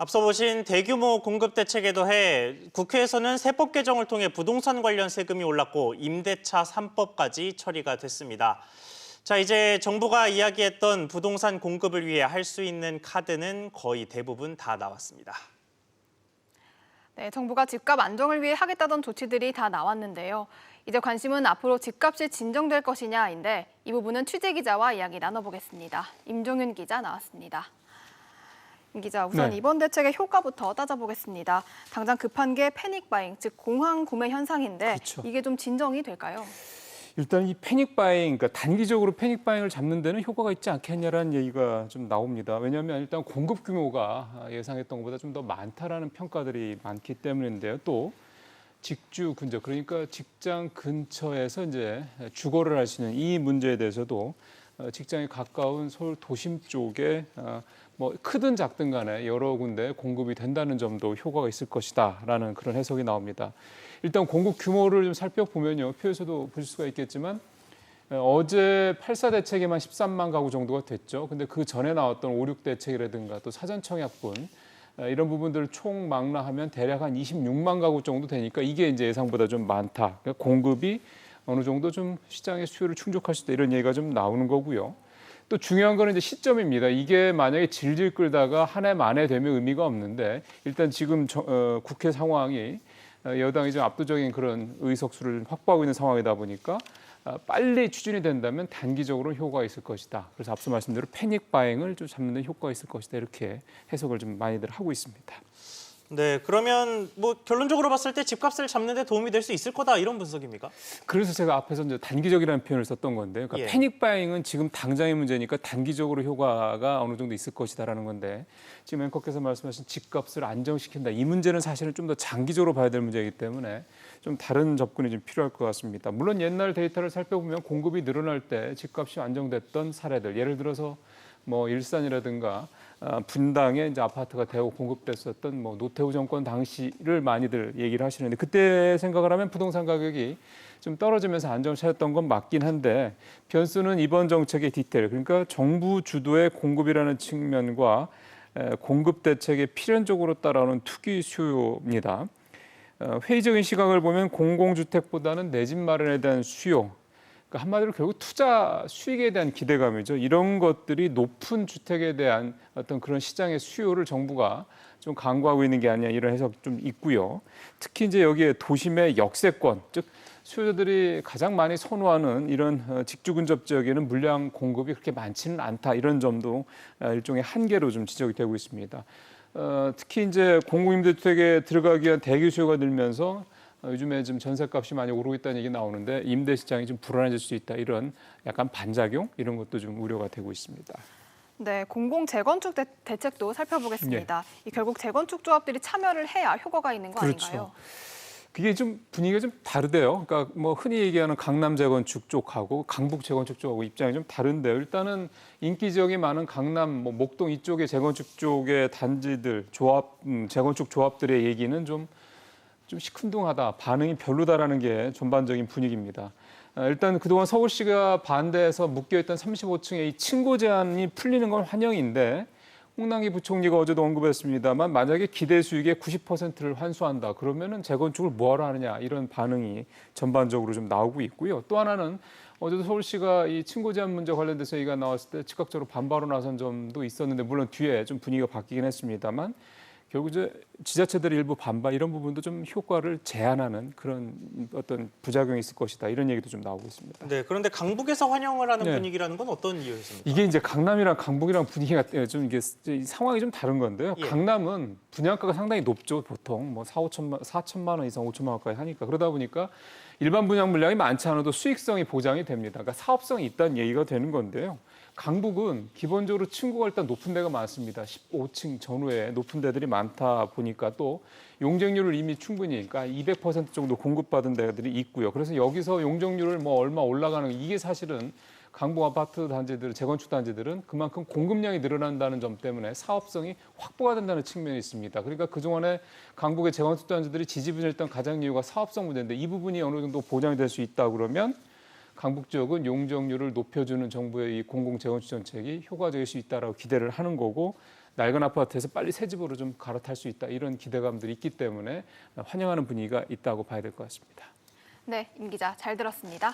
앞서 보신 대규모 공급 대책에 더해 국회에서는 세법 개정을 통해 부동산 관련 세금이 올랐고 임대차 3법까지 처리가 됐습니다. 자, 이제 정부가 이야기했던 부동산 공급을 위해 할 수 있는 카드는 거의 대부분 다 나왔습니다. 네, 정부가 집값 안정을 위해 하겠다던 조치들이 다 나왔는데요. 이제 관심은 앞으로 집값이 진정될 것이냐인데 이 부분은 취재 기자와 이야기 나눠보겠습니다. 임종윤 기자 나왔습니다. 임 기자, 우선 이번 대책의 효과부터 따져보겠습니다. 당장 급한 게 패닉 바잉, 즉 공황 구매 현상인데 그렇죠. 이게 좀 진정이 될까요? 일단 이 패닉 바잉, 그러니까 단기적으로 패닉 바잉을 잡는 데는 효과가 있지 않겠냐라는 얘기가 좀 나옵니다. 왜냐하면 일단 공급 규모가 예상했던 것보다 좀 더 많다라는 평가들이 많기 때문인데요. 또 직주 근처, 그러니까 직장 근처에서 이제 주거를 할 수 있는 이 문제에 대해서도 직장에 가까운 서울 도심 쪽에 뭐 크든 작든 간에 여러 군데 공급이 된다는 점도 효과가 있을 것이다라는 그런 해석이 나옵니다. 일단 공급 규모를 좀 살펴보면요. 표에서도 보실 수가 있겠지만 어제 8.4 대책에만 13만 가구 정도가 됐죠. 근데 그 전에 나왔던 5.6 대책이라든가 또 사전 청약분 이런 부분들을 총 망라하면 대략 한 26만 가구 정도 되니까 이게 이제 예상보다 좀 많다. 그러니까 공급이 어느 정도 좀 시장의 수요를 충족할 수 있다 이런 얘기가 좀 나오는 거고요. 또 중요한 거는 이제 시점입니다. 이게 만약에 질질 끌다가 한 해 만에 되면 의미가 없는데 일단 지금 국회 상황이 여당이 좀 압도적인 그런 의석수를 확보하고 있는 상황이다 보니까 빨리 추진이 된다면 단기적으로 효과가 있을 것이다. 그래서 앞서 말씀대로 패닉 바잉을 좀 잡는 데 효과가 있을 것이다. 이렇게 해석을 좀 많이들 하고 있습니다. 네, 그러면 뭐 결론적으로 봤을 때 집값을 잡는 데 도움이 될 수 있을 거다 이런 분석입니까? 그래서 제가 앞에서 이제 단기적이라는 표현을 썼던 건데요. 그러니까 예. 패닉 바잉은 지금 당장의 문제니까 단기적으로 효과가 어느 정도 있을 것이다라는 건데 지금 앵커께서 말씀하신 집값을 안정시킨다. 이 문제는 사실은 좀 더 장기적으로 봐야 될 문제이기 때문에 좀 다른 접근이 좀 필요할 것 같습니다. 물론 옛날 데이터를 살펴보면 공급이 늘어날 때 집값이 안정됐던 사례들, 예를 들어서 뭐 일산이라든가 분당에 이제 아파트가 대거 공급됐었던 뭐 노태우 정권 당시를 많이들 얘기를 하시는데 그때 생각을 하면 부동산 가격이 좀 떨어지면서 안정을 찾았던 건 맞긴 한데 변수는 이번 정책의 디테일, 그러니까 정부 주도의 공급이라는 측면과 공급 대책에 필연적으로 따라오는 투기 수요입니다. 회의적인 시각을 보면 공공주택보다는 내 집 마련에 대한 수요, 그러니까 한마디로 결국 투자 수익에 대한 기대감이죠. 이런 것들이 높은 주택에 대한 어떤 그런 시장의 수요를 정부가 좀 강구하고 있는 게 아니냐 이런 해석 좀 있고요. 특히 이제 여기에 도심의 역세권, 즉 수요자들이 가장 많이 선호하는 이런 직주 근접 지역에는 물량 공급이 그렇게 많지는 않다 이런 점도 일종의 한계로 좀 지적이 되고 있습니다. 특히 이제 공공임대주택에 들어가기 위한 대기 수요가 늘면서 요즘에 좀 전셋값이 많이 오르고 있다는 얘기 나오는데 임대 시장이 좀 불안해질 수 있다 이런 약간 반작용 이런 것도 좀 우려가 되고 있습니다. 네, 공공 재건축 대책도 살펴보겠습니다. 이 결국 재건축 조합들이 참여를 해야 효과가 있는 거 그렇죠. 아닌가요? 그게 좀 분위기가 좀 다르대요. 그러니까 뭐 흔히 얘기하는 강남 재건축 쪽하고 강북 재건축 쪽하고 입장이 좀 다른데요. 일단은 인기 지역이 많은 강남, 뭐 목동 이쪽의 재건축 쪽의 단지들, 재건축 조합들의 얘기는 좀 시큰둥하다, 반응이 별로다라는 게 전반적인 분위기입니다. 일단 그동안 서울시가 반대해서 묶여있던 35층의 이 층고 제한이 풀리는 건 환영인데 홍남기 부총리가 어제도 언급했습니다만 만약에 기대 수익의 90%를 환수한다 그러면은 재건축을 뭐하러 하느냐 이런 반응이 전반적으로 좀 나오고 있고요. 또 하나는 어제도 서울시가 이 층고 제한 문제 관련돼서 얘기가 나왔을 때 즉각적으로 반발로 나선 점도 있었는데 물론 뒤에 좀 분위기가 바뀌긴 했습니다만 결국 이제 지자체들의 일부 반발 이런 부분도 좀 효과를 제한하는 그런 어떤 부작용이 있을 것이다 이런 얘기도 좀 나오고 있습니다. 네, 그런데 강북에서 환영을 하는 네. 분위기라는 건 어떤 이유였습니까? 이게 이제 강남이랑 강북이랑 분위기가 좀 이게 상황이 좀 다른 건데요. 예. 강남은 분양가가 상당히 높죠. 보통 뭐 4천만 원 이상 5천만 원까지 하니까 그러다 보니까 일반 분양 물량이 많지 않아도 수익성이 보장이 됩니다. 그러니까 사업성이 있다는 얘기가 되는 건데요. 강북은 기본적으로 층고가 일단 높은 데가 많습니다. 15층 전후에 높은 데들이 많다 보니까 또 용적률을 이미 충분히 그러니까 200% 정도 공급받은 데들이 있고요. 그래서 여기서 용적률을 뭐 얼마 올라가는 이게 사실은 강북 아파트 단지들, 재건축 단지들은 그만큼 공급량이 늘어난다는 점 때문에 사업성이 확보가 된다는 측면이 있습니다. 그러니까 그동안에 강북의 재건축 단지들이 지지부진했던 가장 이유가 사업성 문제인데 이 부분이 어느 정도 보장이 될 수 있다 그러면 강북 지역은 용적률을 높여주는 정부의 이 공공 재건축 정책이 효과적일 수 있다라고 기대를 하는 거고 낡은 아파트에서 빨리 새 집으로 좀 갈아탈 수 있다 이런 기대감들이 있기 때문에 환영하는 분위기가 있다고 봐야 될 것 같습니다. 네, 임 기자 잘 들었습니다.